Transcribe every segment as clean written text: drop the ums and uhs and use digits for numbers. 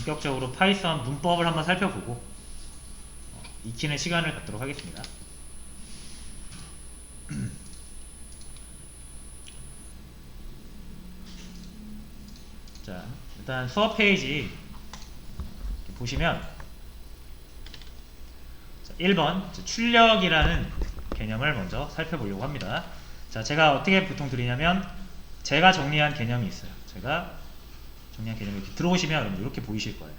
본격적으로 파이썬 문법을 한번 살펴보고 익히는 시간을 갖도록 하겠습니다. 자, 일단 수업 페이지 보시면 1번 출력이라는 개념을 먼저 살펴보려고 합니다. 자, 제가 어떻게 보통 드리냐면 제가 정리한 개념이 있어요. 제가 정리한 개념이 이렇게 들어오시면 여러분 이렇게 보이실 거예요.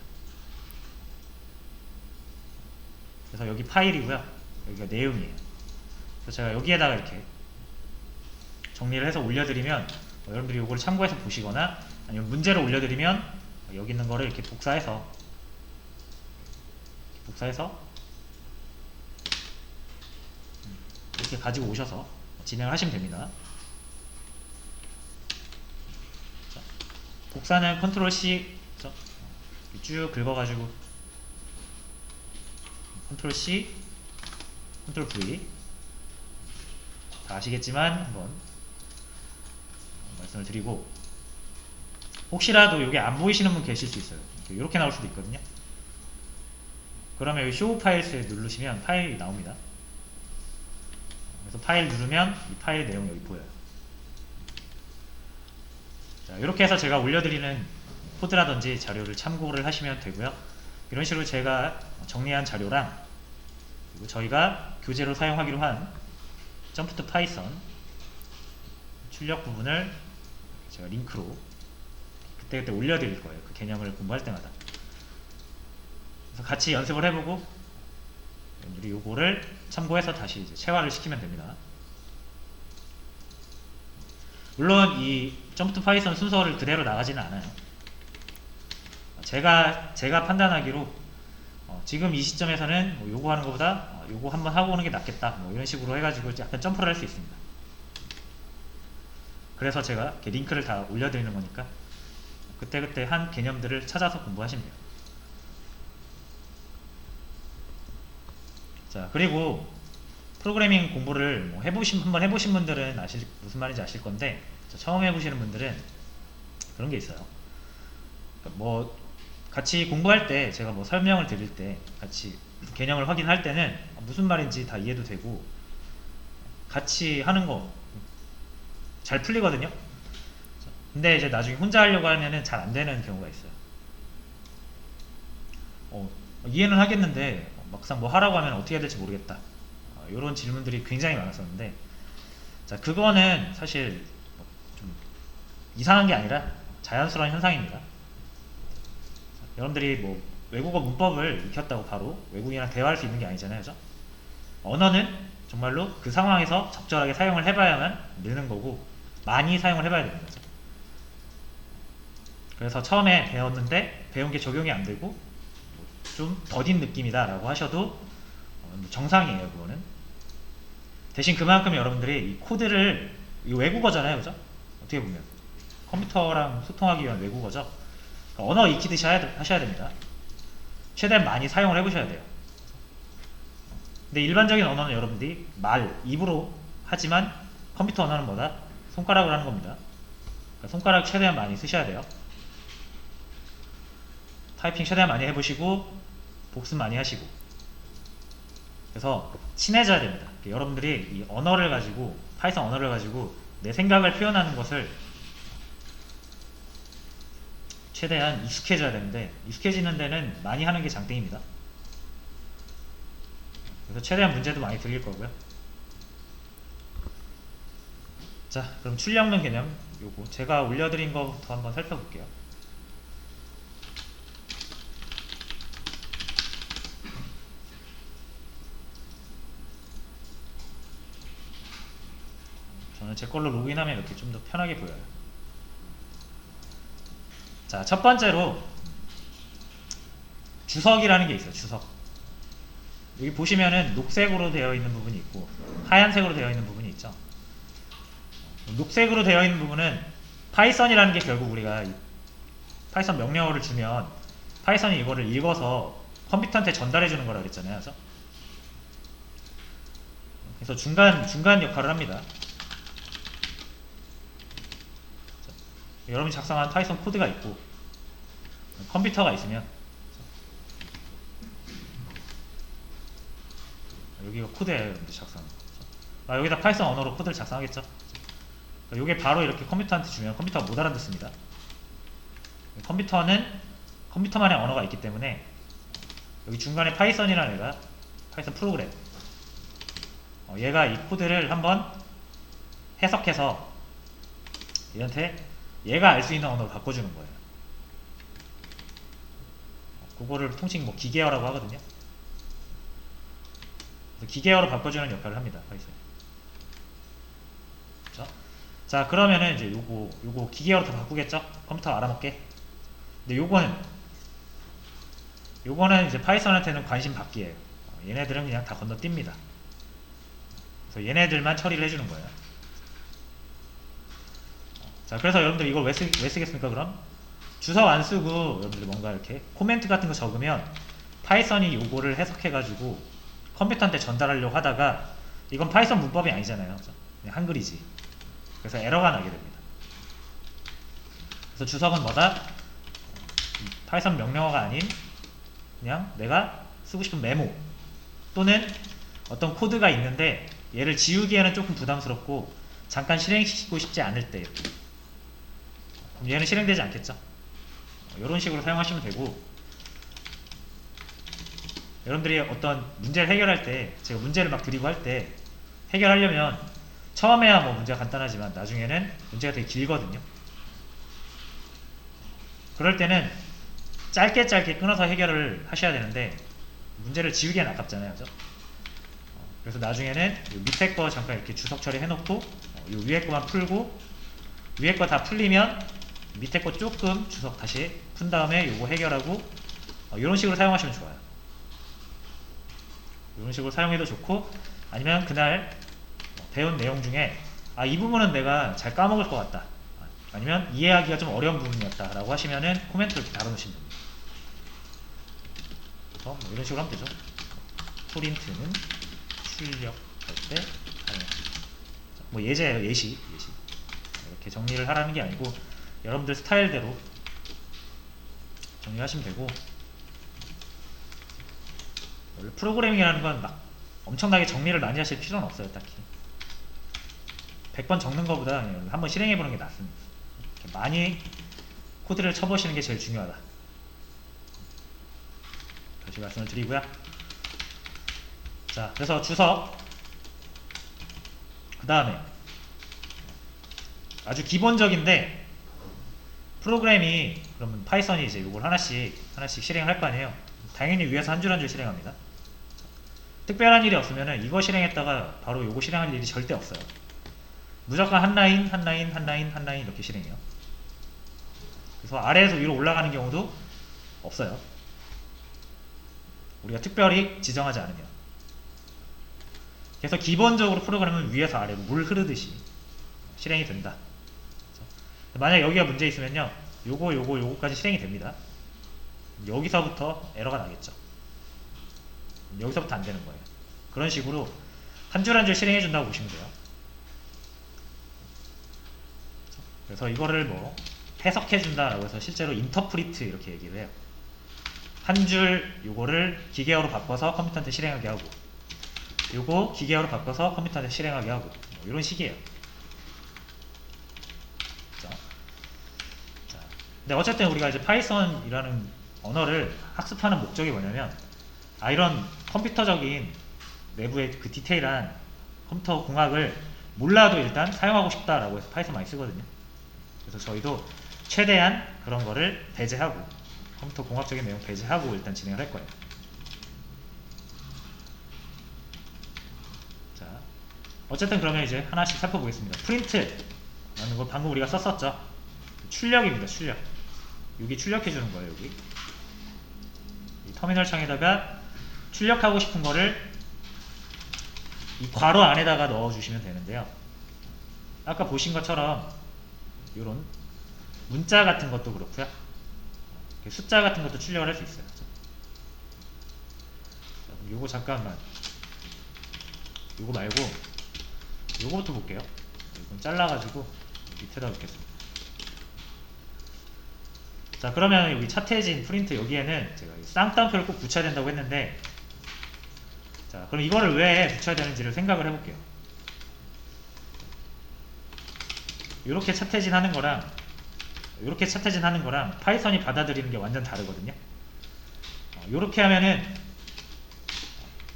그래서 여기 파일이고요. 여기가 내용이에요. 그래서 제가 여기에다가 이렇게 정리를 해서 올려드리면 여러분들이 이걸 참고해서 보시거나 아니면 문제로 올려드리면 여기 있는 거를 이렇게 복사해서 이렇게 가지고 오셔서 진행을 하시면 됩니다. 자, 복사는 컨트롤 C 쭉 긁어가지고 컨트롤 C, 컨트롤 V 다 아시겠지만 한번 말씀을 드리고 혹시라도 이게 안 보이시는 분 계실 수 있어요. 이렇게 나올 수도 있거든요. 그러면 여기 쇼 파일스에 누르시면 파일이 나옵니다. 그래서 파일 누르면 이 파일의 내용이 여기 보여요. 자, 이렇게 해서 제가 올려드리는 코드라든지 자료를 참고를 하시면 되고요. 이런 식으로 제가 정리한 자료랑 그리고 저희가 교재로 사용하기로 한 점프 투 파이썬 출력 부분을 제가 링크로 그때그때 올려드릴 거예요. 그 개념을 공부할 때마다. 그래서 같이 연습을 해보고 여러분들이 요거를 참고해서 다시 이제 체화를 시키면 됩니다. 물론 이 점프 투 파이썬 순서를 그대로 나가지는 않아요. 제가 판단하기로 지금 이 시점에서는 뭐 요거 하는 것보다 요거 한번 하고 오는 게 낫겠다 뭐 이런 식으로 해가지고 약간 점프를 할 수 있습니다. 그래서 제가 이렇게 링크를 다 올려드리는 거니까 그때그때 한 개념들을 찾아서 공부하시면 돼요. 자, 그리고 프로그래밍 공부를 뭐 한번 해보신 분들은 무슨 말인지 아실 건데 처음 해보시는 분들은 그런 게 있어요. 그러니까 뭐 같이 공부할 때 제가 뭐 설명을 드릴 때 같이 개념을 확인할 때는 무슨 말인지 다 이해도 되고 같이 하는 거 잘 풀리거든요. 근데 이제 나중에 혼자 하려고 하면은 잘 안 되는 경우가 있어요. 이해는 하겠는데 막상 뭐 하라고 하면 어떻게 해야 될지 모르겠다. 이런 질문들이 굉장히 많았었는데 자, 그거는 사실 좀 이상한 게 아니라 자연스러운 현상입니다. 여러분들이 뭐 외국어 문법을 익혔다고 바로 외국인이랑 대화할 수 있는 게 아니잖아요. 그죠? 언어는 정말로 그 상황에서 적절하게 사용을 해봐야만 느는 거고 많이 사용을 해봐야 되는 거죠. 그래서 처음에 배웠는데 배운 게 적용이 안 되고 좀 더딘 느낌이다 라고 하셔도 정상이에요. 그거는 대신 그만큼 여러분들이 이 코드를 이 외국어잖아요. 그죠? 어떻게 보면 컴퓨터랑 소통하기 위한 외국어죠. 그러니까 언어 익히듯이 하셔야 됩니다. 최대한 많이 사용을 해보셔야 돼요. 근데 일반적인 언어는 여러분들이 입으로 하지만 컴퓨터 언어는 뭐다? 손가락으로 하는 겁니다. 그러니까 손가락 최대한 많이 쓰셔야 돼요. 타이핑 최대한 많이 해보시고 복습 많이 하시고 그래서 친해져야 됩니다. 여러분들이 이 언어를 가지고 파이썬 언어를 가지고 내 생각을 표현하는 것을 최대한 익숙해져야 되는데 익숙해지는 데는 많이 하는 게 장땡입니다. 그래서 최대한 문제도 많이 드릴 거고요. 자, 그럼 출력문 개념 요거 제가 올려드린 거부터 한번 살펴볼게요. 저는 제 걸로 로그인하면 이렇게 좀 더 편하게 보여요. 자, 첫 번째로 주석이라는 게 있어요. 주석. 여기 보시면은 녹색으로 되어 있는 부분이 있고 하얀색으로 되어 있는 부분이 있죠. 녹색으로 되어 있는 부분은 파이썬이라는 게 결국 우리가 파이썬 명령어를 주면 파이썬이 이거를 읽어서 컴퓨터한테 전달해 주는 거라 그랬잖아요. 그래서 중간 역할을 합니다. 여러분이 작성한 파이썬 코드가 있고 컴퓨터가 있으면 여기가 코드예요. 여러분들 작성. 여기다 파이썬 언어로 코드를 작성하겠죠. 이게 바로 이렇게 컴퓨터한테 주면 컴퓨터가 못 알아듣습니다. 컴퓨터는 컴퓨터만의 언어가 있기 때문에 여기 중간에 파이썬이라는 애가 파이썬 프로그램, 얘가 이 코드를 한번 해석해서 얘한테 얘가 알 수 있는 언어로 바꿔주는 거예요. 그거를 통칭 뭐 기계어라고 하거든요. 그래서 기계어로 바꿔주는 역할을 합니다. 파이썬. 그렇죠? 자, 그러면은 이제 요거 기계어로 다 바꾸겠죠? 컴퓨터가 알아먹게. 근데 요거는 이제 파이썬한테는 관심 밖이에요. 얘네들은 그냥 다 건너뜁니다. 그래서 얘네들만 처리를 해주는 거예요. 자, 그래서 여러분들 이걸 왜 쓰겠습니까? 그럼 주석 안 쓰고 여러분들 뭔가 이렇게 코멘트 같은 거 적으면 파이썬이 요거를 해석해가지고 컴퓨터한테 전달하려고 하다가 이건 파이썬 문법이 아니잖아요. 그냥 한글이지. 그래서 에러가 나게 됩니다. 그래서 주석은 뭐다? 파이썬 명령어가 아닌 그냥 내가 쓰고 싶은 메모 또는 어떤 코드가 있는데 얘를 지우기에는 조금 부담스럽고 잠깐 실행시키고 싶지 않을 때 그럼 얘는 실행되지 않겠죠. 이런 식으로 사용하시면 되고, 여러분들이 어떤 문제를 해결할 때 제가 문제를 막 드리고 할 때 해결하려면 처음에야 뭐 문제가 간단하지만 나중에는 문제가 되게 길거든요. 그럴 때는 짧게 끊어서 해결을 하셔야 되는데 문제를 지우기엔 아깝잖아요. 그죠? 그래서 나중에는 밑에 거 잠깐 이렇게 주석 처리 해놓고 요 위에 거만 풀고 위에 거 다 풀리면 밑에 거 조금 주석 다시 푼 다음에 요거 해결하고 이런 식으로 사용하시면 좋아요. 이런 식으로 사용해도 좋고, 아니면 그날 배운 내용 중에 이 부분은 내가 잘 까먹을 것 같다, 아니면 이해하기가 좀 어려운 부분이었다 라고 하시면은 코멘트를 이렇게 달아놓으시면 됩니다. 그래서 뭐 이런 식으로 하면 되죠. 프린트는 출력할 때 뭐 예제예요. 예시 이렇게 정리를 하라는 게 아니고 여러분들 스타일대로 정리하시면 되고, 원래 프로그래밍이라는 건 막 엄청나게 정리를 많이 하실 필요는 없어요. 딱히 100번 적는 것보다 한번 실행해보는 게 낫습니다. 많이 코드를 쳐보시는 게 제일 중요하다, 다시 말씀을 드리고요. 자, 그래서 주석, 그 다음에 아주 기본적인데 프로그램이, 그러면 파이썬이 이제 이걸 하나씩 실행을 할 거 아니에요. 당연히 위에서 한 줄 한 줄 실행합니다. 특별한 일이 없으면 이거 실행했다가 바로 이거 실행할 일이 절대 없어요. 무조건 한 라인 이렇게 실행해요. 그래서 아래에서 위로 올라가는 경우도 없어요. 우리가 특별히 지정하지 않으면. 그래서 기본적으로 프로그램은 위에서 아래로 물 흐르듯이 실행이 된다. 만약 여기가 문제 있으면요, 요거까지 실행이 됩니다. 여기서부터 에러가 나겠죠. 여기서부터 안 되는 거예요. 그런 식으로 한 줄 한 줄 실행해 준다고 보시면 돼요. 그래서 이거를 뭐 해석해 준다라고 해서 실제로 인터프리트 이렇게 얘기를 해요. 한 줄 요거를 기계어로 바꿔서 컴퓨터한테 실행하게 하고, 요거 기계어로 바꿔서 컴퓨터한테 실행하게 하고, 뭐 이런 식이에요. 자, 근데 어쨌든 우리가 이제 파이썬이라는 언어를 학습하는 목적이 뭐냐면, 이런 컴퓨터적인 내부의 그 디테일한 컴퓨터 공학을 몰라도 일단 사용하고 싶다라고 해서 파이썬 많이 쓰거든요. 그래서 저희도 최대한 그런 거를 배제하고, 컴퓨터 공학적인 내용 배제하고 일단 진행을 할 거예요. 자, 어쨌든 그러면 이제 하나씩 살펴보겠습니다. 프린트라는 거 방금 우리가 썼었죠. 출력입니다. 출력. 여기 출력해주는 거예요. 여기 이 터미널 창에다가 출력하고 싶은 거를 이 괄호 안에다가 넣어주시면 되는데요. 아까 보신 것처럼 이런 문자 같은 것도 그렇고요, 숫자 같은 것도 출력을 할 수 있어요. 요거 잠깐만, 요거 말고 요거부터 볼게요. 이건 잘라가지고 밑에다 놓겠습니다. 자, 그러면 여기 차트해진 프린트 여기에는 제가 쌍따옴표를 꼭 붙여야 된다고 했는데, 자, 그럼 이거를 왜 붙여야 되는지를 생각을 해볼게요. 이렇게 차트해진 하는 거랑 이렇게 차트해진 하는 거랑 파이썬이 받아들이는 게 완전 다르거든요. 이렇게 하면은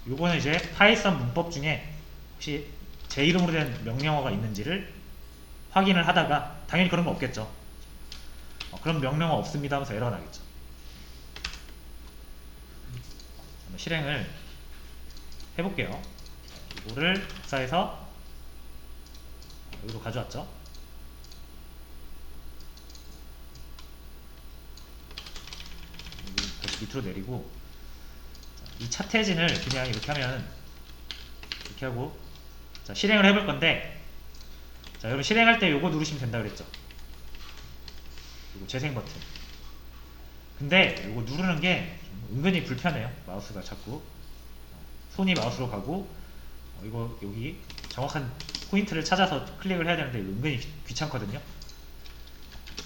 요거는 이제 파이썬 문법 중에 혹시 제 이름으로 된 명령어가 있는지를 확인을 하다가, 당연히 그런 거 없겠죠. 그럼 명령어 없습니다 하면서 에러가 나겠죠. 실행을 해볼게요. 이거를 복사해서 여기로 가져왔죠. 다시 밑으로 내리고, 이 차트해진을 그냥 이렇게 하면 이렇게 하고, 자, 실행을 해볼 건데, 자, 여러분 실행할 때 요거 누르시면 된다 그랬죠. 이거 재생 버튼. 근데 요거 누르는 게 은근히 불편해요. 마우스가 자꾸 손이 마우스로 가고, 이거 여기 정확한 포인트를 찾아서 클릭을 해야 되는데 은근히 귀찮거든요.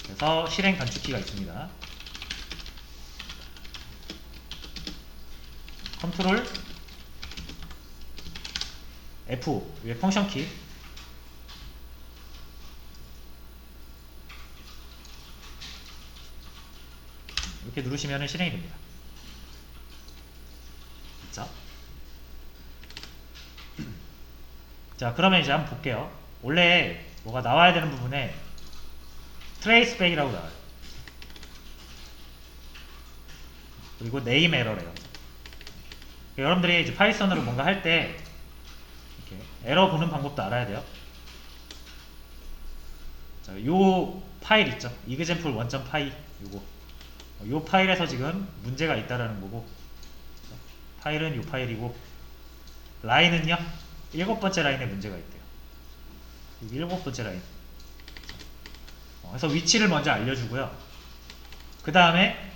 그래서 실행 단축키가 있습니다. 컨트롤 F5 위에 펑션 키, 이렇게 누르시면 실행이 됩니다. 그쵸? 자, 그러면 이제 한번 볼게요. 원래 뭐가 나와야 되는 부분에 트레이스백이라고 나와요. 그리고 네임 에러래요. 여러분들이 이제 파이썬으로 뭔가 할 때 이렇게 에러 보는 방법도 알아야 돼요. 자, 요 파일 있죠? example 1.py 요거, 요 파일에서 지금 문제가 있다라는 거고, 파일은 요 파일이고, 라인은요 7번째 라인에 문제가 있대요. 7번째 라인. 그래서 위치를 먼저 알려주고요. 그 다음에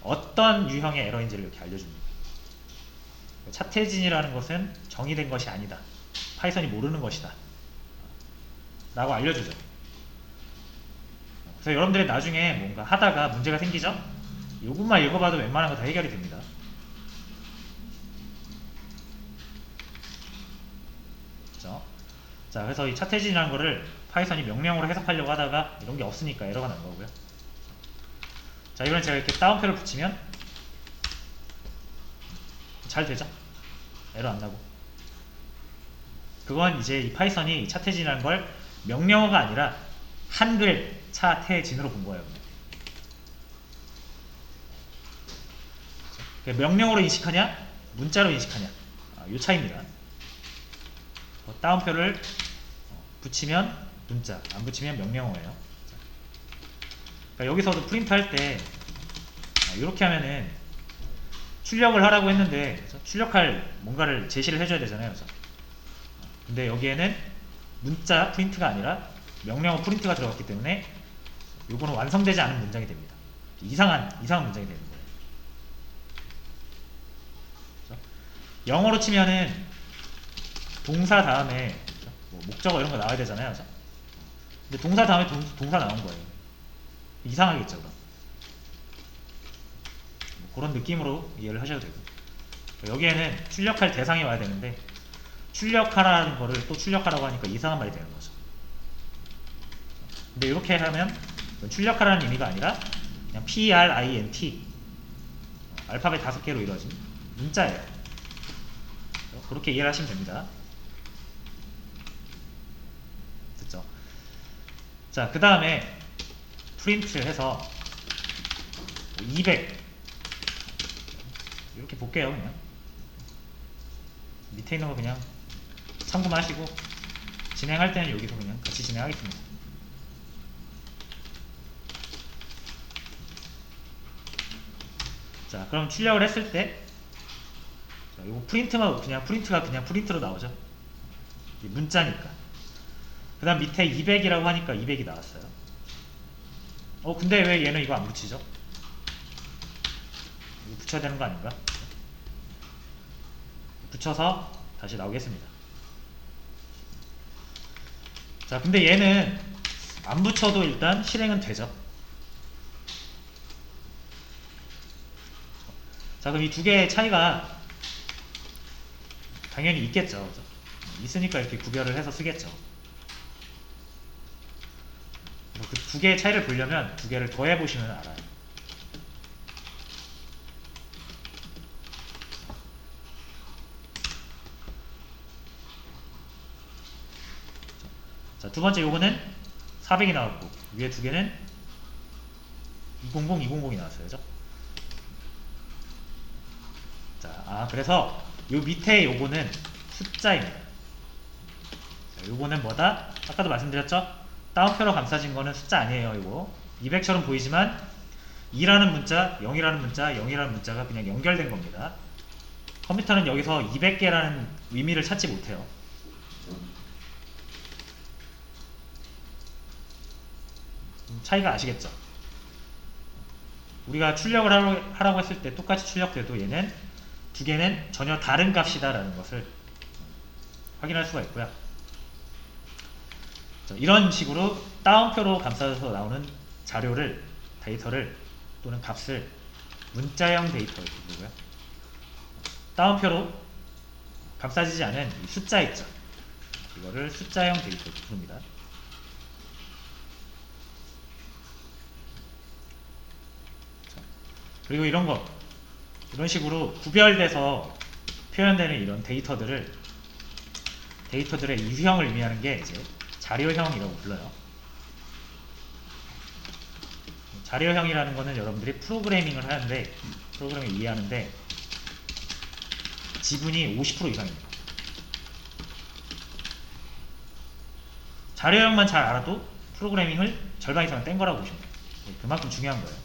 어떤 유형의 에러인지를 이렇게 알려줍니다. 차트해진이라는 것은 정의된 것이 아니다, 파이썬이 모르는 것이다 라고 알려주죠. 그래서 여러분들이 나중에 뭔가 하다가 문제가 생기죠? 요것만 읽어봐도 웬만한 거 다 해결이 됩니다. 그렇죠? 자, 그래서 이 차트해진이라는 거를 파이썬이 명령으로 해석하려고 하다가 이런 게 없으니까 에러가 난 거고요. 자, 이번엔 제가 이렇게 따옴표를 붙이면 잘 되죠? 에러 안 나고. 그건 이제 이 파이썬이 차트해진이라는 걸 명령어가 아니라 한글 차트해진으로 본 거예요. 명령어로 인식하냐, 문자로 인식하냐, 요 차이입니다. 따옴표를 붙이면 문자, 안 붙이면 명령어예요. 그러니까 여기서도 프린트 할 때 이렇게 하면은 출력을 하라고 했는데, 그래서 출력할 뭔가를 제시를 해줘야 되잖아요. 그래서 근데 여기에는 문자 프린트가 아니라 명령어 프린트가 들어갔기 때문에 요거는 완성되지 않은 문장이 됩니다. 이상한 문장이 되는 거예요. 그렇죠? 영어로 치면은 동사 다음에 뭐 목적어 이런 거 나와야 되잖아요. 그렇죠? 근데 동사 다음에 동사 나온 거예요. 이상하겠죠, 그럼. 뭐 그런 느낌으로 이해를 하셔도 되고, 여기에는 출력할 대상이 와야 되는데 출력하라는 거를 또 출력하라고 하니까 이상한 말이 되는 거죠. 근데 이렇게 하면 출력하라는 의미가 아니라 그냥 print, 알파벳 5개로 이루어진 문자예요. 그렇게 이해를 하시면 됩니다. 됐죠? 자, 그 다음에 프린트 해서 200 이렇게 볼게요. 그냥 밑에 있는 거 그냥 참고만 하시고, 진행할 때는 여기서 그냥 같이 진행하겠습니다. 자, 그럼 출력을 했을 때, 자, 이거 프린트가 그냥 프린트로 나오죠. 문자니까. 그 다음 밑에 200이라고 하니까 200이 나왔어요. 근데 왜 얘는 이거 안 붙이죠? 이거 붙여야 되는 거 아닌가? 붙여서 다시 나오겠습니다. 자, 근데 얘는 안 붙여도 일단 실행은 되죠. 자, 그럼 이 두 개의 차이가 당연히 있겠죠. 그죠? 있으니까 이렇게 구별을 해서 쓰겠죠. 그 두 개의 차이를 보려면 두 개를 더해 보시면 알아요. 자, 두 번째 요거는 400이 나왔고 위에 두 개는 200, 200이 나왔어요. 그죠? 자, 그래서 요 밑에 요거는 숫자입니다. 자, 요거는 뭐다? 아까도 말씀드렸죠? 다운표로 감싸진 거는 숫자 아니에요. 이거 200처럼 보이지만 2라는 문자, 0이라는 문자, 0이라는 문자가 그냥 연결된 겁니다. 컴퓨터는 여기서 200개라는 의미를 찾지 못해요. 차이가 아시겠죠? 우리가 출력을 하라고 했을 때 똑같이 출력돼도 얘는 두 개는 전혀 다른 값이다 라는 것을 확인할 수가 있고요. 이런 식으로 다운표로 감싸서 나오는 자료를, 데이터를 또는 값을 문자형 데이터 이렇게 부르고요. 다운표로 감싸지지 않은 이 숫자 있죠. 이거를 숫자형 데이터 이렇게 부릅니다. 그리고 이런 식으로 구별돼서 표현되는 이런 데이터들의 유형을 의미하는 게 이제 자료형이라고 불러요. 자료형이라는 거는 여러분들이 프로그래밍을 이해하는데 지분이 50% 이상입니다. 자료형만 잘 알아도 프로그래밍을 절반 이상 뗀 거라고 보시면 돼요. 그만큼 중요한 거예요.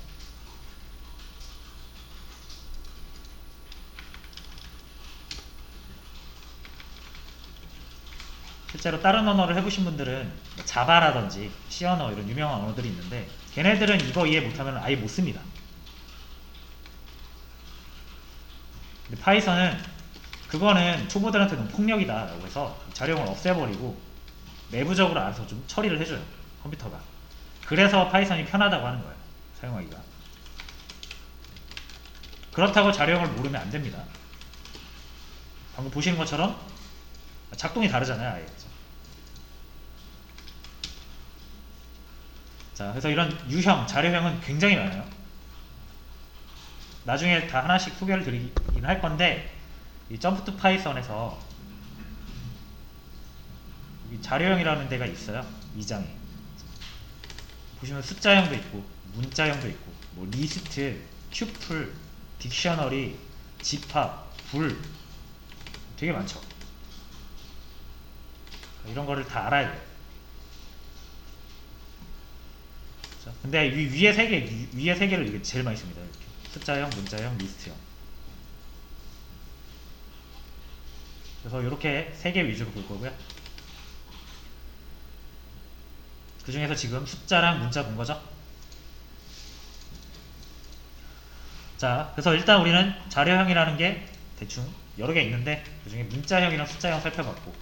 실제로 다른 언어를 해보신 분들은 자바라든지 C 언어 이런 유명한 언어들이 있는데 걔네들은 이거 이해 못하면 아예 못 씁니다. 근데 파이썬은 그거는 초보들한테 너무 폭력이다 라고 해서 자료형을 없애버리고 내부적으로 알아서 좀 처리를 해줘요. 컴퓨터가. 그래서 파이썬이 편하다고 하는 거예요. 사용하기가. 그렇다고 자료형을 모르면 안 됩니다. 방금 보시는 것처럼 작동이 다르잖아요. 아예. 자, 그래서 이런 유형, 자료형은 굉장히 많아요. 나중에 다 하나씩 소개를 드리긴 할 건데 이 점프 투 파이썬에서 자료형이라는 데가 있어요. 2장에 보시면 숫자형도 있고 문자형도 있고 뭐 리스트, 튜플, 딕셔너리, 집합, 불 되게 많죠. 이런 거를 다 알아야 돼요. 근데 위에 세 개를 이게 제일 많이 씁니다. 이렇게. 숫자형, 문자형, 리스트형. 그래서 이렇게 세 개 위주로 볼 거고요. 그 중에서 지금 숫자랑 문자 본 거죠? 자, 그래서 일단 우리는 자료형이라는 게 대충 여러 개 있는데 그 중에 문자형이랑 숫자형 살펴봤고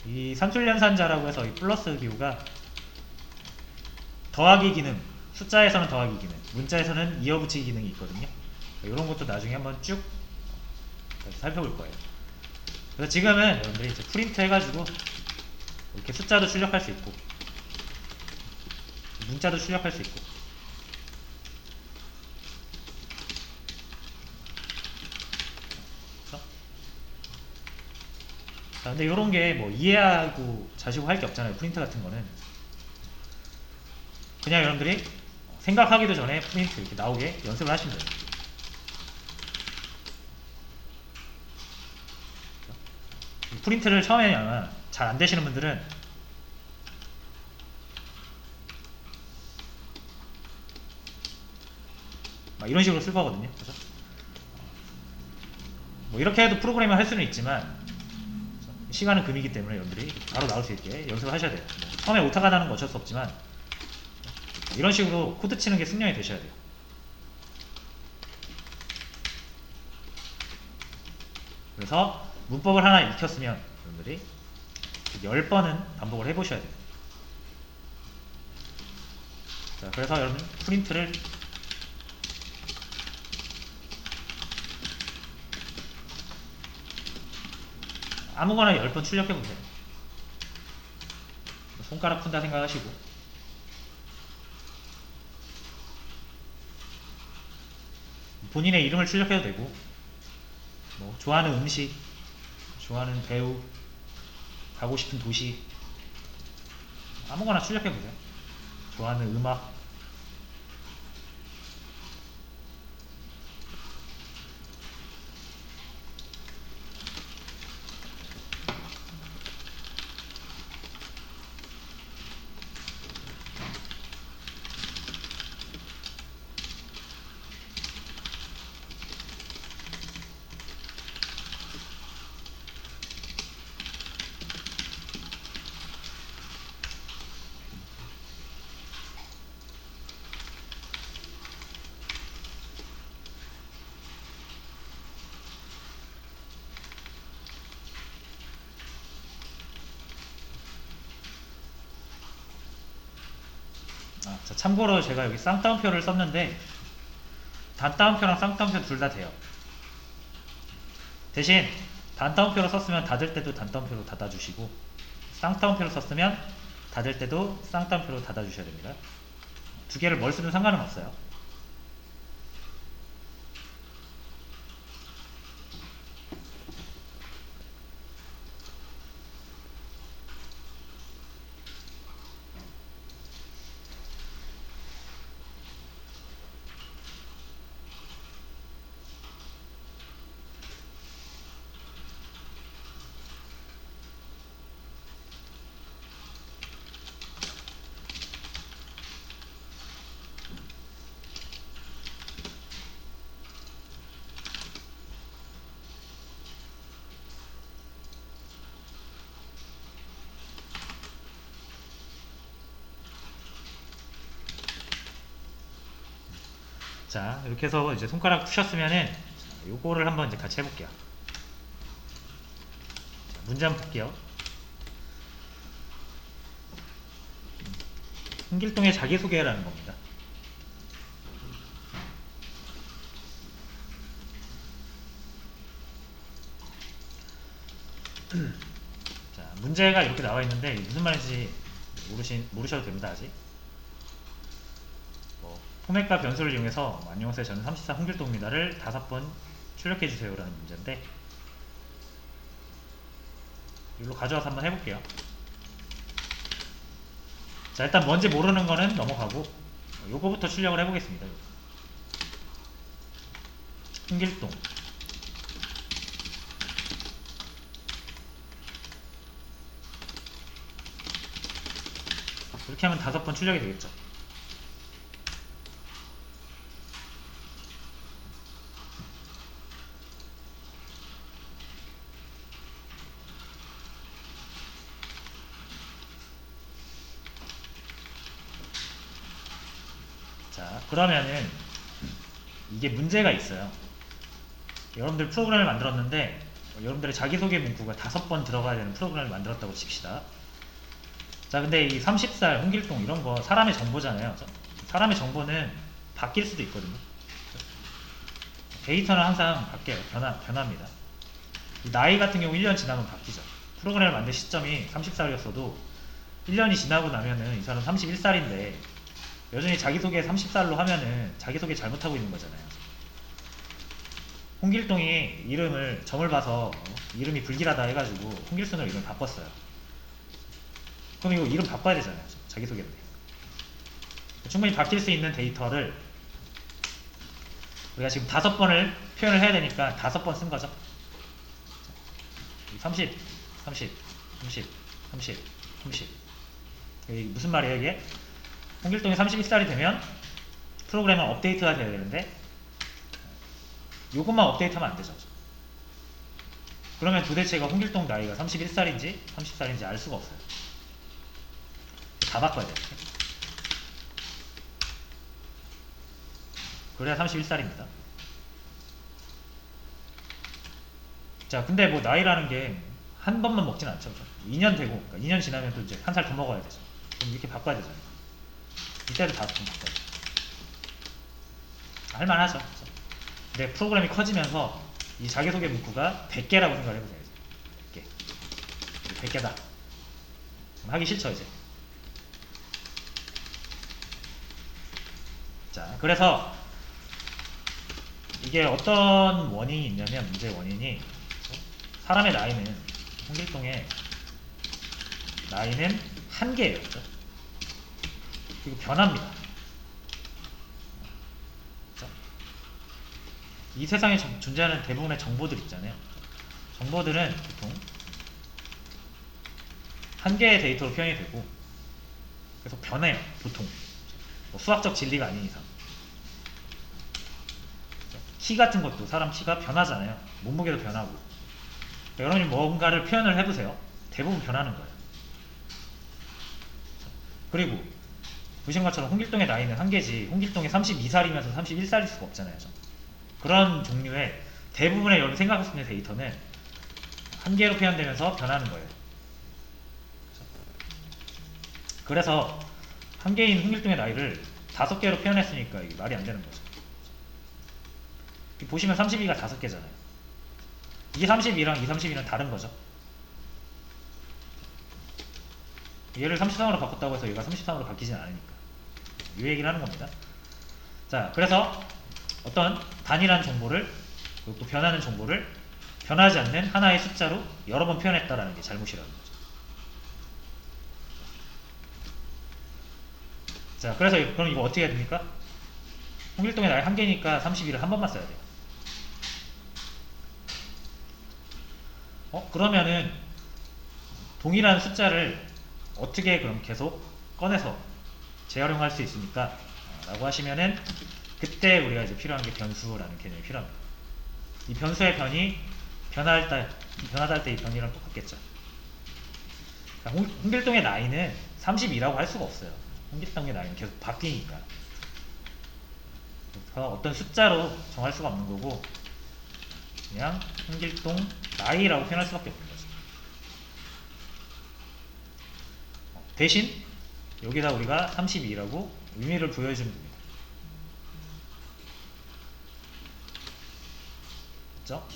이 산술연산자라고 해서 이 플러스 기호가 더하기 기능, 숫자에서는 더하기 기능, 문자에서는 이어붙이기 기능이 있거든요. 이런 것도 나중에 한번 쭉 살펴볼 거예요. 그래서 지금은 여러분들이 이제 프린트 해가지고 이렇게 숫자도 출력할 수 있고 문자도 출력할 수 있고 그렇죠? 자, 근데 이런 게 뭐 이해하고 자시고 할 게 없잖아요. 프린트 같은 거는 그냥 여러분들이 생각하기도 전에 프린트 이렇게 나오게 연습을 하시면 돼요. 프린트를 처음에 아마 잘 안 되시는 분들은 막 이런 식으로 쓸 거거든요. 그죠? 뭐 이렇게 해도 프로그래밍을 할 수는 있지만 시간은 금이기 때문에 여러분들이 바로 나올 수 있게 연습을 하셔야 돼요. 뭐 처음에 오타가 나는 건 어쩔 수 없지만 이런 식으로 코드 치는 게 숙련이 되셔야 돼요. 그래서 문법을 하나 익혔으면 여러분들이 10번은 반복을 해보셔야 돼요. 자, 그래서 여러분 프린트를 아무거나 10번 출력해보세요. 손가락 푼다 생각하시고. 본인의 이름을 출력해도 되고, 뭐 좋아하는 음식, 좋아하는 배우, 가고 싶은 도시, 아무거나 출력해보세요. 좋아하는 음악. 자, 참고로 제가 여기 쌍따옴표를 썼는데 단따옴표랑 쌍따옴표 둘 다 돼요. 대신 단따옴표로 썼으면 닫을 때도 단따옴표로 닫아주시고, 쌍따옴표로 썼으면 닫을 때도 쌍따옴표로 닫아주셔야 됩니다. 두 개를 뭘 쓰든 상관은 없어요. 자, 이렇게 해서 이제 손가락 푸셨으면은 요거를 한번 이제 같이 해볼게요. 자, 문제 한번 볼게요. 홍길동의 자기소개라는 겁니다. 자, 문제가 이렇게 나와 있는데 무슨 말인지 모르셔도 됩니다. 아직. 포맷과 변수를 이용해서 안녕하세요, 저는 34 홍길동입니다를 5번 출력해주세요 라는 문제인데, 이걸로 가져와서 한번 해볼게요. 자, 일단 뭔지 모르는 거는 넘어가고 요거부터 출력을 해보겠습니다. 홍길동. 이렇게 하면 5번 출력이 되겠죠. 자, 그러면은 이게 문제가 있어요. 여러분들 프로그램을 만들었는데 여러분들의 자기소개 문구가 5번 들어가야 되는 프로그램을 만들었다고 칩시다. 자, 근데 이 30살 홍길동 이런거 사람의 정보잖아요. 사람의 정보는 바뀔 수도 있거든요. 데이터는 항상 바뀌어요. 변합니다. 나이 같은 경우 1년 지나면 바뀌죠. 프로그램을 만든 시점이 30살이었어도 1년이 지나고 나면은 이 사람 31살인데 여전히 자기소개 30살로 하면은 자기소개 잘못하고 있는 거잖아요. 홍길동이 이름을 점을 봐서 이름이 불길하다 해가지고 홍길순으로 이름을 바꿨어요. 그럼 이거 이름 바꿔야 되잖아요. 자기소개인데. 충분히 바뀔 수 있는 데이터를 우리가 지금 5번을 표현을 해야 되니까 5번 쓴 거죠. 30, 30, 30, 30, 30. 이게 무슨 말이에요, 이게? 홍길동이 31살이 되면 프로그램은 업데이트가 돼야 되는데 요것만 업데이트하면 안 되죠. 그러면 도대체가 홍길동 나이가 31살인지 30살인지 알 수가 없어요. 다 바꿔야 돼요. 그래야 31살입니다. 자, 근데 뭐 나이라는 게 한 번만 먹진 않죠. 2년 되고, 그러니까 2년 지나면 또 이제 한 살 더 먹어야 되죠. 그럼 이렇게 바꿔야 되잖아요. 이때도 5번 바꿔야 돼요. 할만하죠. 근데 프로그램이 커지면서 이 자기소개 문구가 100개라고 생각해보세요. 100개. 100개다. 하기 싫죠 이제. 자, 그래서 이게 어떤 원인이 있냐면, 문제의 원인이 사람의 나이는, 홍길동의 나이는 한계예요. 그렇죠? 그리고 변합니다. 그렇죠? 이 세상에 존재하는 대부분의 정보들 있잖아요. 정보들은 보통 한 개의 데이터로 표현이 되고, 그래서 변해요. 보통 뭐 수학적 진리가 아닌 이상. 키 같은 것도 사람 키가 변하잖아요. 몸무게도 변하고. 여러분이 뭔가를 표현을 해보세요. 대부분 변하는 거예요. 그리고 보신 것처럼 홍길동의 나이는 한계지, 홍길동이 32살이면서 31살일 수가 없잖아요. 그런 종류의 대부분의 여러분 생각할 수 있는 데이터는 한계로 표현되면서 변하는 거예요. 그래서 한계인 홍길동의 나이를 5개로 표현했으니까 이게 말이 안 되는 거죠. 보시면 32가 5개잖아요. 이 32랑 이 32는 다른 거죠. 얘를 33으로 바꿨다고 해서 얘가 33으로 바뀌진 않으니까. 이 얘기를 하는 겁니다. 자, 그래서 어떤 단일한 정보를, 그리고 또 변하는 정보를 변하지 않는 하나의 숫자로 여러 번 표현했다라는 게 잘못이라는 거죠. 자, 그래서 그럼 이거 어떻게 해야 됩니까? 홍길동의 나이 한계니까 32를 한 번만 써야 돼요. 그러면은 동일한 숫자를 어떻게 그럼 계속 꺼내서 재활용할 수 있습니까? 라고 하시면은 그때 우리가 이제 필요한 게 변수라는 개념이 필요합니다. 이 변수의 변이 변화할 때 이 변이랑 똑같겠죠. 홍길동의 나이는 32라고 할 수가 없어요. 홍길동의 나이는 계속 바뀌니까. 그래서 어떤 숫자로 정할 수가 없는 거고, 그냥 홍길동 나이라고 표현할 수밖에 없는 거죠. 대신 여기다 우리가 32라고 의미를 부여해주면 됩니다. 그렇죠?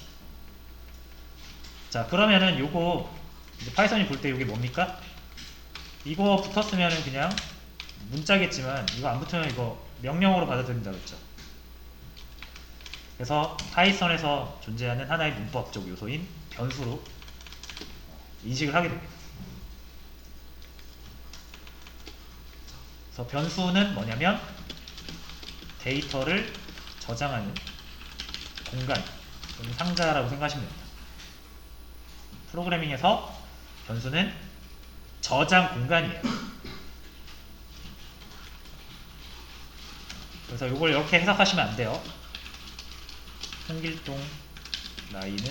자, 그러면은 요거 이제 파이썬이 볼 때 이게 뭡니까? 이거 붙었으면은 그냥 문자겠지만, 이거 안 붙으면 이거 명령어로 받아들인다 그랬죠. 그래서 파이썬에서 존재하는 하나의 문법적 요소인 변수로 인식을 하게 됩니다. 그래서 변수는 뭐냐면 데이터를 저장하는 공간, 상자라고 생각하시면 됩니다. 프로그래밍에서 변수는 저장 공간이에요. 그래서 이걸 이렇게 해석하시면 안 돼요. 홍길동 나이는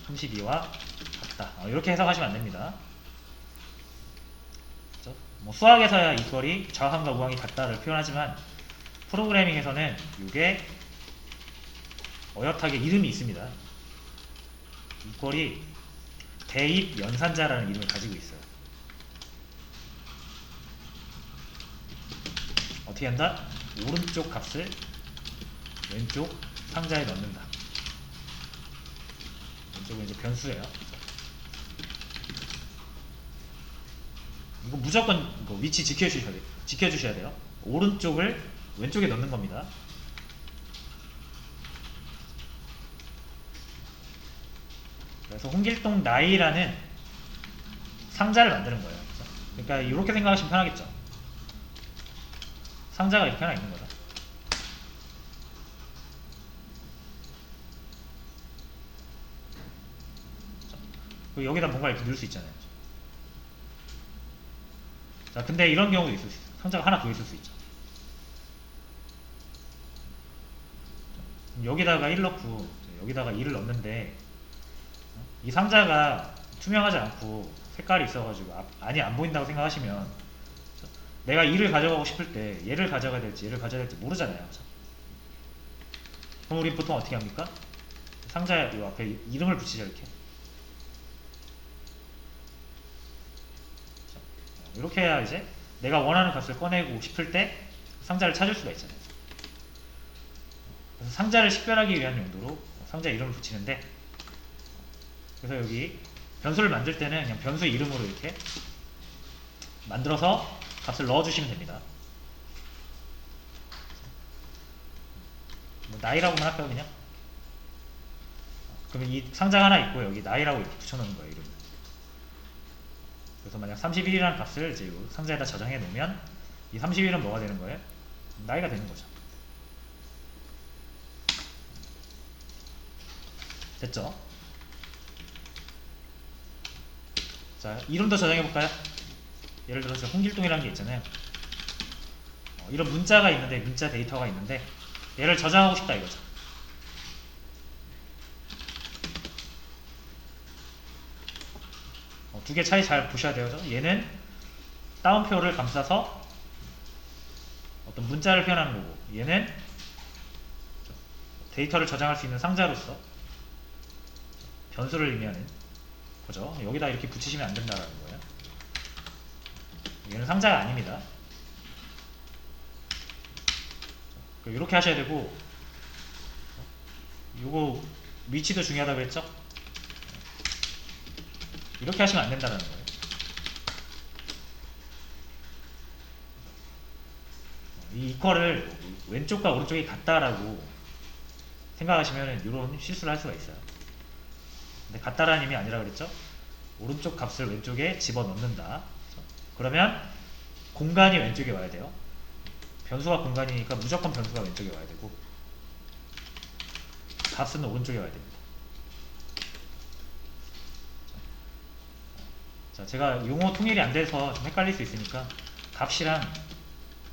32와 같다. 이렇게 해석하시면 안 됩니다. 그렇죠? 뭐 수학에서야 이퀄이 좌항과 우항이 같다를 표현하지만, 프로그래밍에서는 이게 어엿하게 이름이 있습니다. 이퀄이 대입 연산자라는 이름을 가지고 있어요. 어떻게 한다? 오른쪽 값을 왼쪽 상자에 넣는다. 왼쪽은 이제 변수예요. 이거 무조건 이거 위치 지켜주셔야 돼요. 오른쪽을 왼쪽에 넣는 겁니다. 그래서 홍길동 나이라는 상자를 만드는 거예요. 그러니까 이렇게 생각하시면 편하겠죠. 상자가 이렇게 하나 있는 거죠. 그리고 여기다 뭔가 이렇게 넣을 수 있잖아요. 자, 근데 이런 경우도 있을 수 있어요. 상자가 하나 더 있을 수 있죠. 여기다가 1 넣고 여기다가 2를 넣는데, 이 상자가 투명하지 않고 색깔이 있어가지고 안이 안 보인다고 생각하시면, 내가 2를 가져가고 싶을 때 얘를 가져가야 될지 얘를 가져야 될지 모르잖아요. 그럼 우리 보통 어떻게 합니까? 상자에 이 앞에 이름을 붙이죠. 이렇게 해야 이제 내가 원하는 값을 꺼내고 싶을 때 상자를 찾을 수가 있잖아요. 그래서 상자를 식별하기 위한 용도로 상자 이름을 붙이는데, 그래서 여기 변수를 만들 때는 그냥 변수 이름으로 이렇게 만들어서 값을 넣어주시면 됩니다. 뭐 나이라고만 할까요 그냥? 그러면 이 상자가 하나 있고 여기 나이라고 이렇게 붙여놓는 거예요 이름. 그래서 만약 31이라는 값을 이제 이 상자에다 저장해 놓으면 이 31은 뭐가 되는 거예요? 나이가 되는 거죠. 됐죠? 자, 이름도 저장해 볼까요? 예를 들어서 홍길동이라는 게 있잖아요. 이런 문자가 있는데, 문자 데이터가 있는데 얘를 저장하고 싶다 이거죠. 두 개 차이 잘 보셔야 돼요. 얘는 따옴표를 감싸서 어떤 문자를 표현하는 거고, 얘는 데이터를 저장할 수 있는 상자로서 변수를 의미하는 거죠. 여기다 이렇게 붙이시면 안 된다라는 거예요. 얘는 상자가 아닙니다. 이렇게 하셔야 되고, 요거 위치도 중요하다고 했죠? 이렇게 하시면 안 된다는 거예요. 이 이퀄을 왼쪽과 오른쪽이 같다라고 생각하시면 이런 실수를 할 수가 있어요. 근데 같다라는 의미 아니라 그랬죠? 오른쪽 값을 왼쪽에 집어넣는다. 그러면 공간이 왼쪽에 와야 돼요. 변수가 공간이니까 무조건 변수가 왼쪽에 와야 되고, 값은 오른쪽에 와야 됩니다. 자, 제가 용어 통일이 안 돼서 좀 헷갈릴 수 있으니까 값이랑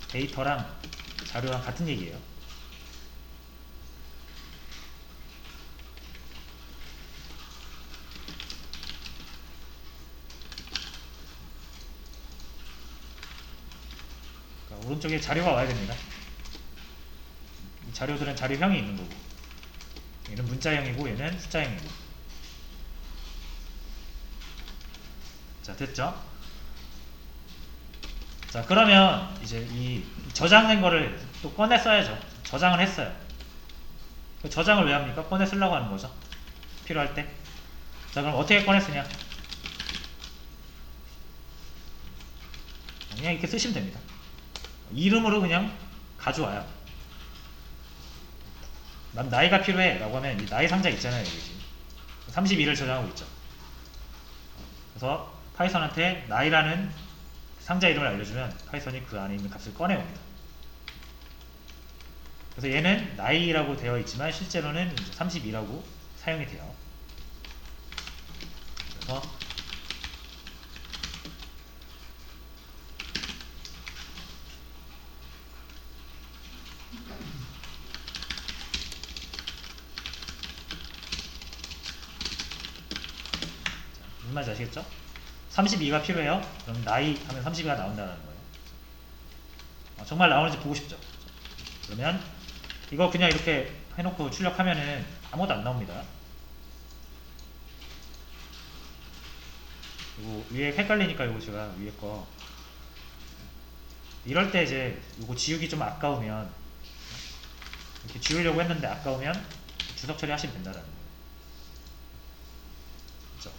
데이터랑 자료랑 같은 얘기예요. 그러니까 오른쪽에 자료가 와야 됩니다. 이 자료들은 자료형이 있는 거고, 얘는 문자형이고 얘는 숫자형이고. 자, 됐죠? 자, 그러면 이제 이 저장된 거를 또 꺼내 써야죠. 저장을 했어요. 저장을 왜 합니까? 꺼내 쓰려고 하는 거죠. 필요할 때. 자, 그럼 어떻게 꺼내 쓰냐? 그냥 이렇게 쓰시면 됩니다. 이름으로 그냥 가져와요. 난 나이가 필요해 라고 하면 이 나이 상자 있잖아요. 여기 32를 저장하고 있죠. 그래서 파이썬한테 나이라는 상자 이름을 알려주면 파이썬이 그 안에 있는 값을 꺼내옵니다. 그래서 얘는 나이라고 되어 있지만 실제로는 32라고 사용이 돼요. 그래서 무슨 말인지 아시겠죠? 32가 필요해요. 그럼 나이 하면 32가 나온다는 거예요. 정말 나오는지 보고 싶죠? 그러면 이거 그냥 이렇게 해놓고 출력하면은 아무것도 안 나옵니다. 이거 위에 헷갈리니까 이거 제가 위에 거 이럴 때 이제 이거 지우기 좀 아까우면 이렇게 지우려고 했는데 아까우면 주석 처리하시면 된다는 거예요. 그렇죠?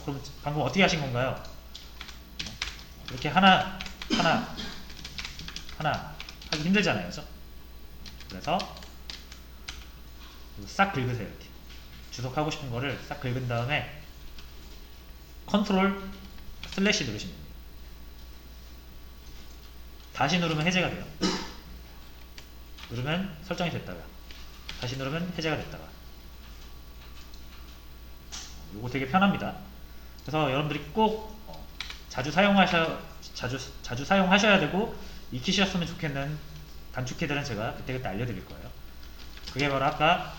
그럼 방금 어떻게 하신 건가요? 이렇게 하나 하기 힘들잖아요, 그렇죠? 그래서 싹 긁으세요. 이렇게 주석하고 싶은 거를 싹 긁은 다음에 컨트롤 슬래시 누르시면 됩니다. 다시 누르면 해제가 돼요. 누르면 설정이 됐다가 다시 누르면 해제가 됐다가. 요거 되게 편합니다. 그래서 여러분들이 꼭 자주 사용하셔야 되고 익히셨으면 좋겠는 단축키들은 제가 그때그때 알려드릴 거예요. 그게 바로 아까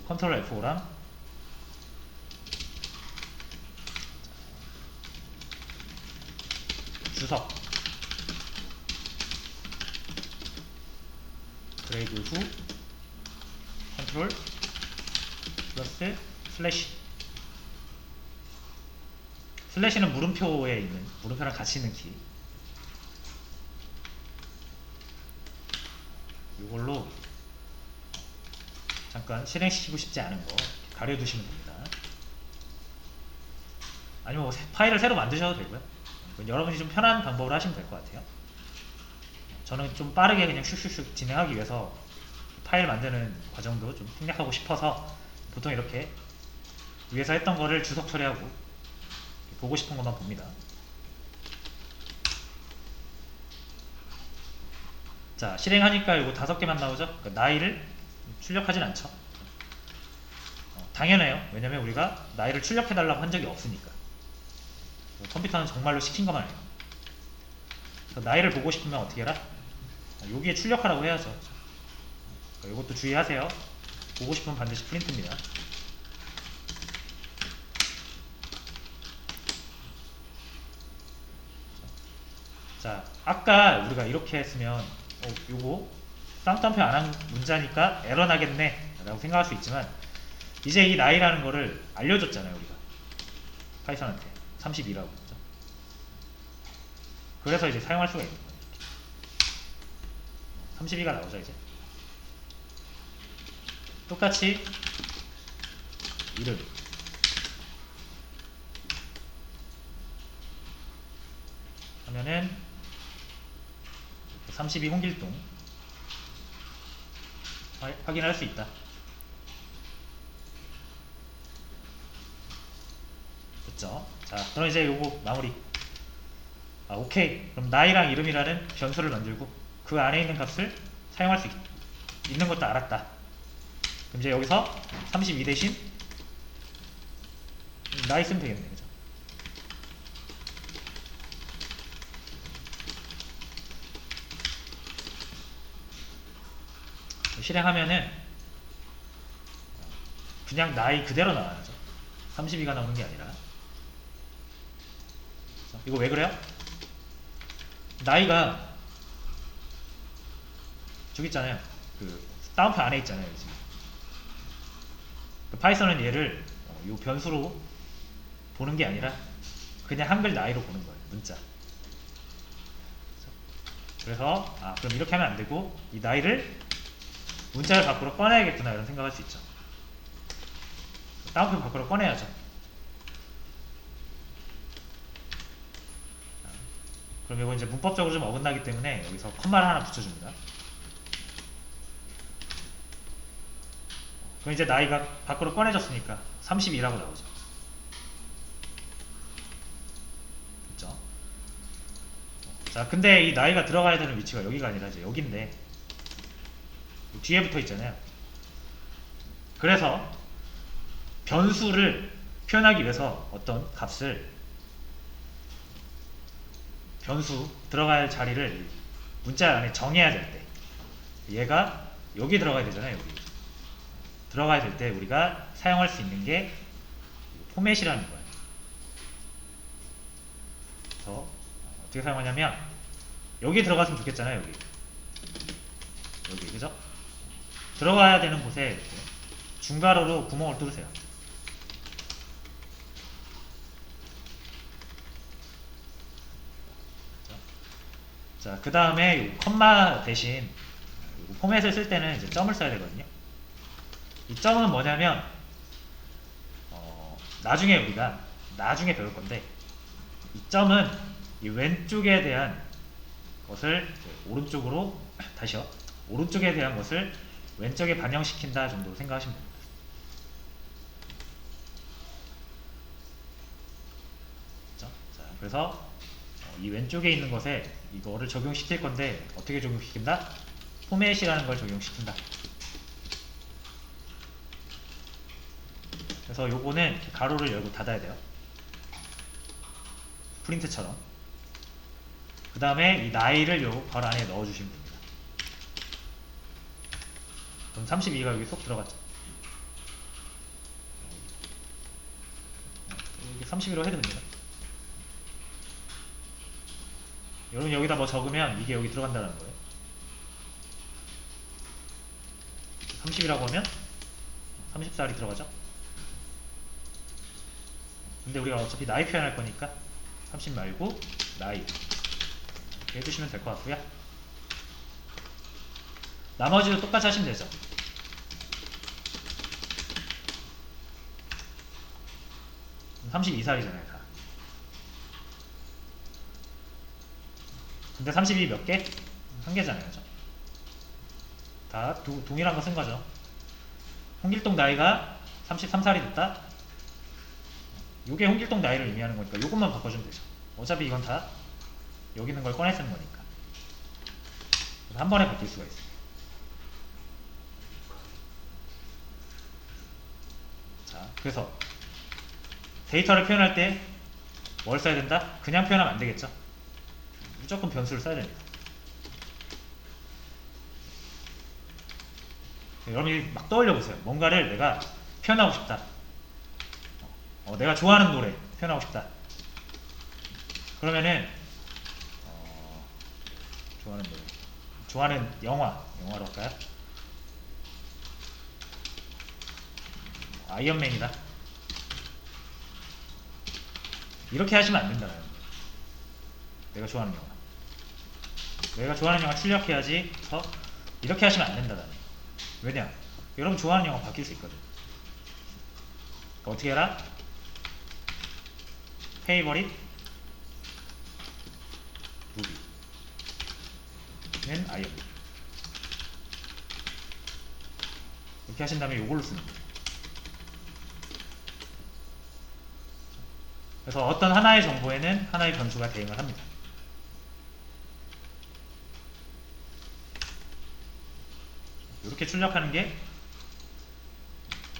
컨트롤 F5랑 주석 드래그 후 컨트롤 플러스 슬래시. 슬래시는 물음표에 있는, 물음표랑 같이 있는 키. 이걸로 잠깐 실행시키고 싶지 않은 거 가려두시면 됩니다. 아니면 뭐 파일을 새로 만드셔도 되고요. 여러분이 좀 편한 방법으로 하시면 될 것 같아요. 저는 좀 빠르게 그냥 슉슉슉 진행하기 위해서 파일 만드는 과정도 좀 생략하고 싶어서 보통 이렇게 위에서 했던 거를 주석 처리하고 보고 싶은 것만 봅니다. 자, 실행하니까 이거 5개만 나오죠? 그러니까 나이를 출력하진 않죠. 당연해요. 왜냐면 우리가 나이를 출력해달라고 한 적이 없으니까. 컴퓨터는 정말로 시킨 것만 해요. 나이를 보고 싶으면 어떻게 해라? 여기에 출력하라고 해야죠. 이것도 주의하세요. 보고 싶으면 반드시 프린트입니다. 자, 아까 우리가 이렇게 했으면 요거 쌍따옴표 안 한 문자니까 에러 나겠네 라고 생각할 수 있지만, 이제 이 나이라는 거를 알려줬잖아요, 우리가 파이썬한테 32라고. 그래서 이제 사용할 수가 있는 거예요. 32가 나오죠. 이제 똑같이 이름 하면은 32 홍길동 확인할 수 있다. 됐죠? 자, 그럼 이제 요거 마무리. 오케이. 그럼 나이랑 이름이라는 변수를 만들고 그 안에 있는 값을 사용할 수 있는 것도 알았다. 그럼 이제 여기서 32 대신 나이 쓰면 되겠네. 그죠? 실행하면은 그냥 나이 그대로 나와야죠. 32가 나오는 게 아니라. 이거 왜 그래요? 나이가 저기 있잖아요. 그 다운표 안에 있잖아요. 지금. 그 파이썬은 얘를 요 변수로 보는 게 아니라 그냥 한글 나이로 보는 거예요. 문자. 그래서 그럼 이렇게 하면 안 되고 이 나이를 문자를 밖으로 꺼내야겠구나 이런 생각할 수 있죠. 다운표 밖으로 꺼내야죠. 그럼 이거 이제 문법적으로 좀 어긋나기 때문에 여기서 컴마를 하나 붙여줍니다. 그럼 이제 나이가 밖으로 꺼내졌으니까 32라고 나오죠. 그렇죠? 자, 근데 이 나이가 들어가야 되는 위치가 여기가 아니라 이제 여기인데 뒤에 붙어 있잖아요. 그래서 변수를 표현하기 위해서 어떤 값을 변수 들어가야 할 자리를 문자 안에 정해야 될 때 얘가 여기 들어가야 되잖아요. 여기 들어가야 될 때 우리가 사용할 수 있는 게 포맷이라는 거예요. 그래서 어떻게 사용하냐면 여기 들어갔으면 좋겠잖아요. 여기 그죠? 들어가야 되는 곳에 중괄호로 구멍을 뚫으세요. 자, 그 다음에 컴마 대신 포맷을 쓸 때는 이제 점을 써야 되거든요. 이 점은 뭐냐면 나중에 우리가 나중에 배울 건데, 이 점은 이 왼쪽에 대한 것을 오른쪽으로 다시요. 오른쪽에 대한 것을 왼쪽에 반영시킨다 정도로 생각하시면 됩니다. 그렇죠? 자, 그래서 이 왼쪽에 있는 것에 이거를 적용시킬 건데 어떻게 적용시킨다? 포맷이라는 걸 적용시킨다. 그래서 요거는 가로를 열고 닫아야 돼요. 프린트처럼. 그 다음에 이 나이를 요 괄호 안에 넣어주시면 됩니다. 그럼 32가 여기 쏙 들어갔죠. 여기 31로 해도 됩니다. 여러분 여기다 뭐 적으면 이게 여기 들어간다는 거예요. 30이라고 하면 34이 들어가죠. 근데 우리가 어차피 나이 표현할 거니까 30 말고 나이 이렇게 해주시면 될 것 같고요. 나머지도 똑같이 하시면 되죠. (32살이잖아요) 다. 근데 32 몇 개? 한 개잖아요. 그죠? 다 동일한 거 쓴 거죠. 홍길동 나이가 33살이 됐다. 요게 홍길동 나이를 의미하는 거니까 요것만 바꿔주면 되죠. 어차피 이건 다 여기 있는 걸 꺼내 쓰는 거니까. 그래서 한 번에 바뀔 수가 있어요. 자, 그래서 데이터를 표현할 때 뭘 써야 된다? 그냥 표현하면 안 되겠죠. 무조건 변수를 써야 됩니다. 여러분이 막 떠올려 보세요. 뭔가를 내가 표현하고 싶다. 내가 좋아하는 노래 표현하고 싶다. 그러면은 좋아하는 노래, 좋아하는 영화로 할까요? 아이언맨이다. 이렇게 하시면 안 된다는 거예요. 내가 좋아하는 영화. 내가 좋아하는 영화 출력해야지. 이렇게 하시면 안 된다는 거예요. 왜냐? 여러분 좋아하는 영화 바뀔 수 있거든. 그러니까 어떻게 해라? 페이버릿 무비는 아이언맨. 이렇게 하신 다음에 이걸로 쓰는 거예요. 그래서 어떤 하나의 정보에는 하나의 변수가 대응을 합니다. 이렇게 출력하는 게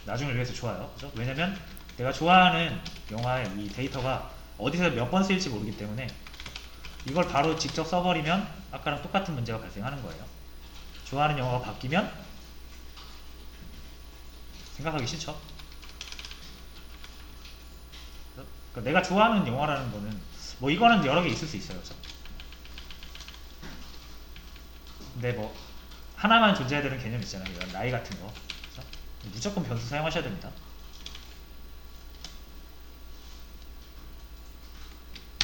나중을 위해서 좋아요. 그죠? 왜냐면 내가 좋아하는 영화의 이 데이터가 어디서 몇 번 쓰일지 모르기 때문에 이걸 바로 직접 써버리면 아까랑 똑같은 문제가 발생하는 거예요. 좋아하는 영화가 바뀌면 생각하기 싫죠. 그러니까 내가 좋아하는 영화라는 거는 뭐 이거는 여러 개 있을 수 있어요. 그렇죠? 근데 뭐 하나만 존재해야 되는 개념 있잖아요. 이런 나이 같은 거. 그렇죠? 무조건 변수 사용하셔야 됩니다.